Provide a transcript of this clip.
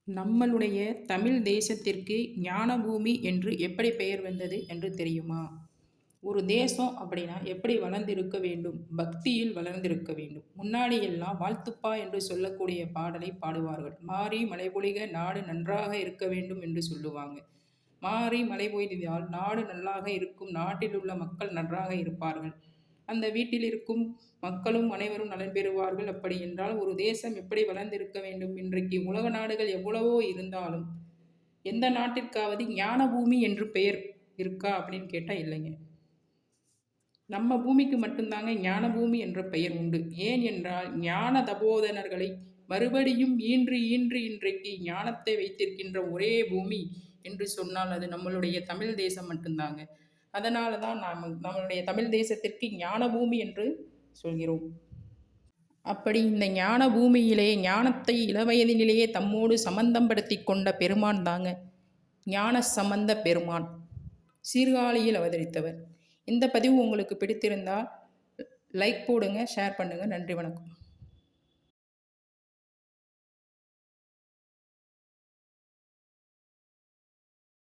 நம்மளுடைய தமிழ் தேசத்திற்கு ஞானபூமி என்று எப்படி பெயர் வந்தது என்று தெரியுமா? ஒரு தேசம் அப்படின்னா எப்படி வளர்ந்திருக்க வேண்டும்? பக்தியில் வளர்ந்திருக்க வேண்டும். முன்னாடி எல்லாம் வாழ்த்துப்பா என்று சொல்லக்கூடிய பாடலை பாடுவார்கள். "மாரி மழைபொழிக நாடு நன்றாக இருக்க வேண்டும்" என்று சொல்லுவாங்க. மாரி மழை பொழிந்தால் நாடு நல்லாக இருக்கும். நாட்டில் உள்ள மக்கள் நன்றாக இருப்பார்கள். அந்த வீட்டில் இருக்கும் மக்களும் அனைவரும் நலன் பெறுவார்கள். அப்படி என்றால் ஒரு தேசம் எப்படி வளர்ந்திருக்க வேண்டும்? இன்றைக்கு உலக நாடுகள் எவ்வளவோ இருந்தாலும், எந்த நாட்டிற்காவது ஞான பூமி என்று பெயர் இருக்கா அப்படின்னு கேட்டா இல்லைங்க. நம்ம பூமிக்கு மட்டும்தாங்க ஞான பூமி என்ற பெயர் உண்டு. ஏன் என்றால் ஞான தபோதனர்களை மறுபடியும் ஈன்று ஈன்று இன்றைக்கு ஞானத்தை வைத்திருக்கின்ற ஒரே பூமி என்று சொன்னால் அது நம்மளுடைய தமிழ் தேசம் மட்டும்தாங்க. அதனால தான் நாம் நம்மளுடைய தமிழ் தேசத்திற்கு ஞான பூமி என்று சொல்கிறோம். அப்படி இந்த ஞான பூமியிலே ஞானத்தை இளவயதினிலேயே தம்மோடு சம்பந்தப்படுத்தி கொண்ட பெருமான் தாங்க ஞான சம்பந்த பெருமான், சீர்காழியில் அவதரித்தவர். இந்த பதிவு உங்களுக்கு பிடித்திருந்தால் லைக் போடுங்க, ஷேர் பண்ணுங்க. நன்றி, வணக்கம்.